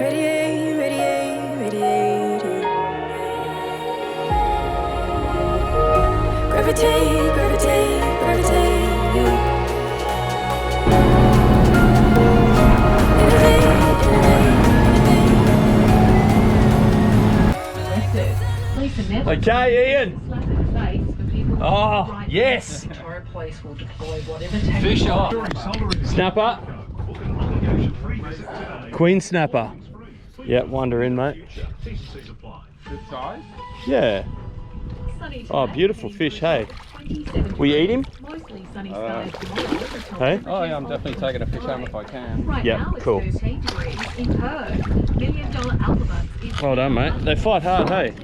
Radiate, radiate, radiate. Gravitate, gravitate, gravitate. Innovate, innovate, innovate. Okay, Ian. Oh, yes. Fish on. Snapper. Queen snapper. Yeah, wander in, mate. Good size? Yeah. Oh, beautiful fish, hey. We eat him? Hey? Oh yeah, I'm definitely taking a fish home if I can. Yeah, cool. Well done, mate. They fight hard, hey?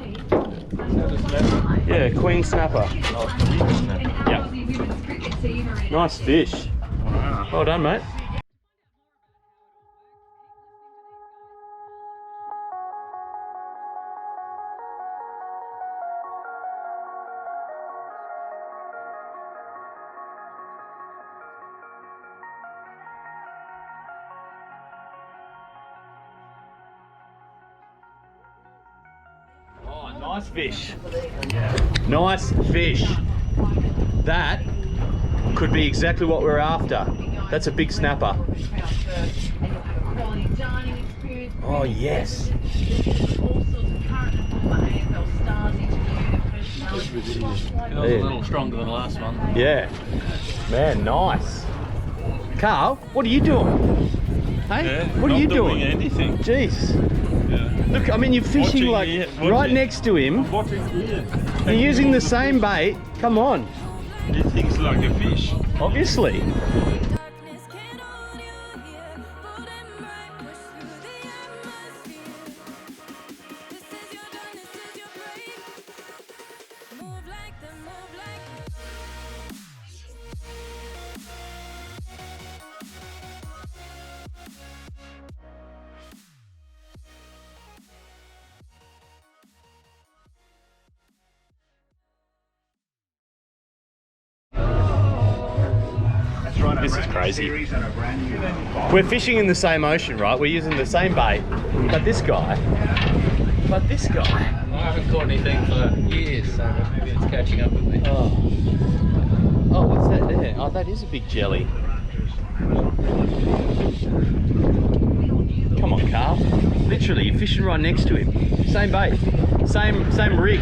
Yeah, queen snapper. Yeah. Nice fish. Wow. Well done, mate. Oh, nice fish. Nice fish. That could be exactly what we're after. That's a big snapper. Oh, yes. Feels a little stronger than the last one. Yeah. Man, nice. Carl, what are you doing? Hey? Yeah, what are you doing? Not doing anything. Jeez. Yeah. Look, I mean, you're fishing Watching like here, right watching. next to him. Watching here. You're using the same bait. Come on. He thinks like a fish. Obviously. Darkness can't hold you here. Pull them right, push through the atmosphere. This is your dawn, this is your break. Move like them, move like them. This is crazy. We're fishing in the same ocean, right? We're using the same bait. But this guy. I haven't caught anything for years, so maybe it's catching up with me. Oh, what's that there? Oh, that is a big jelly. Come on, Carl. Literally, you're fishing right next to him. Same bait. Same rig.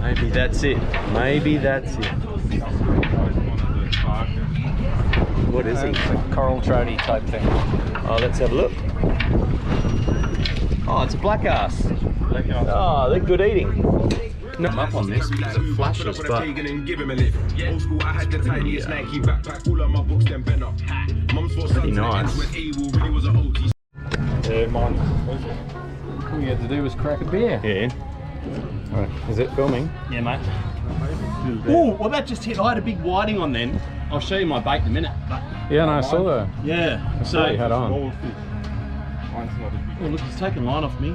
Maybe that's it. Maybe that's it. What is he? It's a coral troty type thing. Oh, let's have a look. Oh, it's a black ass. Oh, they're good eating. No, I'm up on this because it flashes, but Pretty nice. Yeah, mine. All you had to do was crack a beer. Yeah. Right. Is it filming? Yeah, mate. Oh, well, that just hit. I had a big whiting on then. I'll show you my bait in a minute. Yeah, no, I saw that. Yeah. So you had on. Small fish. Mine's not a big Oh, look, he's taking line off me.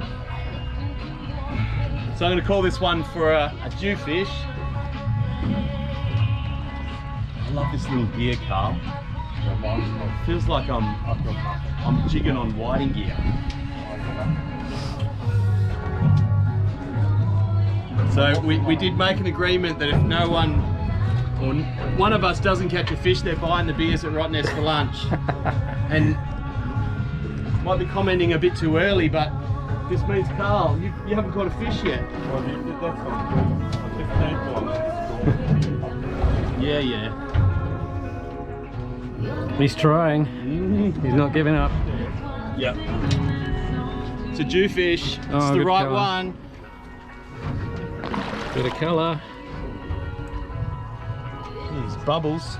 So I'm going to call this one for a Dhufish. I love this little gear, Carl. Yeah, mine's not. Feels like I'm jigging on whiting gear. So we did make an agreement that if no one, or one of us doesn't catch a fish, they're buying the beers at ROTTNEST for lunch. And might be commenting a bit too early, but this means, Carl, you haven't caught a fish yet. Well, you did that one. I just take one. Yeah. He's trying. He's not giving up. Yep. It's a Dhufish. Oh, It's the good right colour. one. Bit of colour. These bubbles.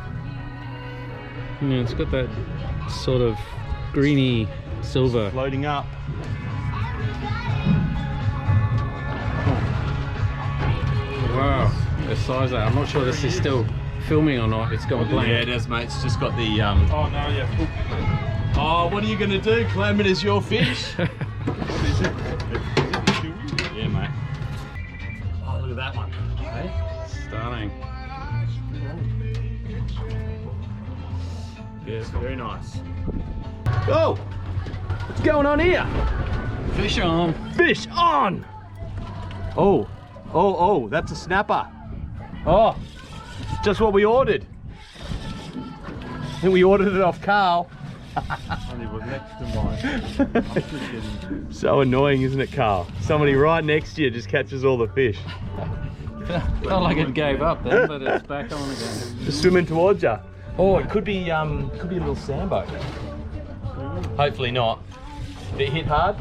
Yeah, it's got that sort of greeny silver. Floating up. Wow, the size of that. I'm not sure this is still filming or not. It's gone blank. Yeah, it is, mate. It's just got the. Oh, no, yeah. Oh, what are you gonna do? Claim it as your fish? What is it? Is it chewy? Yeah, mate. Oh, look at that one. Hey? Stunning. Yeah, very nice. Oh! What's going on here? Fish on. Fish on! Oh, that's a snapper. Oh, just what we ordered. I think we ordered it off Carl. And it was next to mine. So annoying, isn't it, Carl? Somebody right next to you just catches all the fish. Felt like it gave up then, but it's back on again. Just swimming towards you. Oh, it could be a little sambo. Hopefully not. Did it hit hard?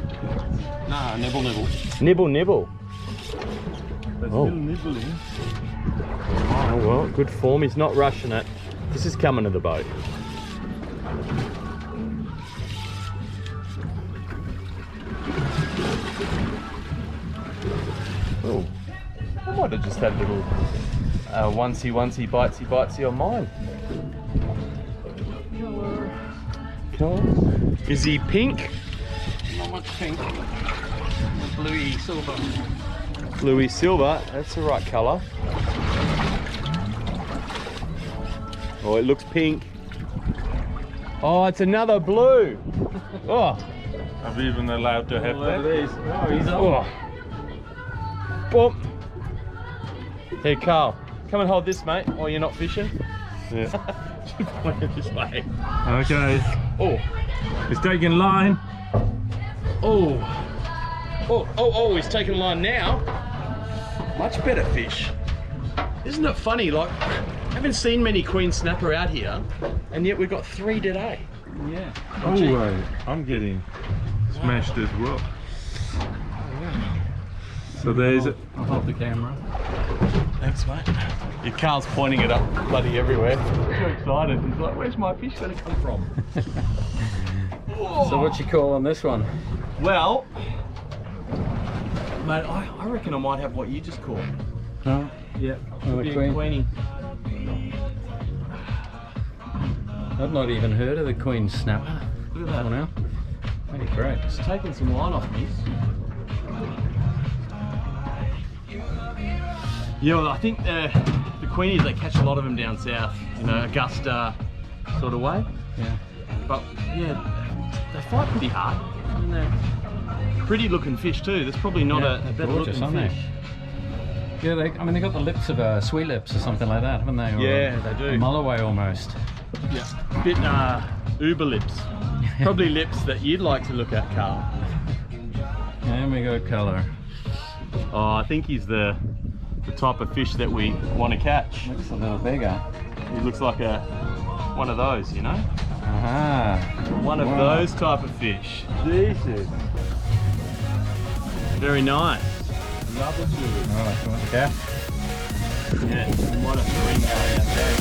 Nah, nibble, nibble. Nibble, nibble. There's Oh. still nibbling. Oh well, good form. He's not rushing it. This is coming to the boat. Oh, I might have just had a little onesie, bitesy on mine. Cool. Is he pink? Not much pink. Bluey silver. Bluey silver, that's the right colour. Oh, it looks pink. Oh, it's another blue. Oh, Are we even allowed to have that? Oh, he's oh. Boom. Here, Carl, come and hold this, mate, while you're not fishing. Yeah. Point it this way. Okay. Oh, It's taking line. oh, he's taking line now. Much better fish. Isn't it funny, like, I haven't seen many queen snapper out here, and yet we've got 3 today. Yeah. Oh, I'm getting smashed as well. So there's I'll hold the camera. Thanks, mate. Your Carl's pointing it up bloody everywhere. So excited. He's like, where's my fish going to come from? So what you call on this one? Well, mate, I reckon I might have what you just caught. Huh? Yeah. Oh, a Big queen. queenie. I've not even heard of the queen snapper. Look at that. Oh, now. Hey, great. It's taking some line off me. Yeah, well, I think the queenies, they catch a lot of them down south, you know, Augusta sort of way. Yeah. But yeah, they fight pretty hard. And they're pretty looking fish too. There's probably not Yeah, a they're better gorgeous, looking aren't fish. they? Yeah, I mean, they got the lips of sweet lips or something like that, haven't they? Or Yeah, they do. A mulloway almost. Yeah, a bit uber lips. Probably lips that you'd like to look at, Carl. And we got colour. Oh, I think he's the type of fish that we want to catch. Looks a little bigger. He looks like one of those, you know? Aha. One of Wow. those type of fish. Jesus. Very nice. Another silver. Oh, okay. Yeah, we might have to ring out there.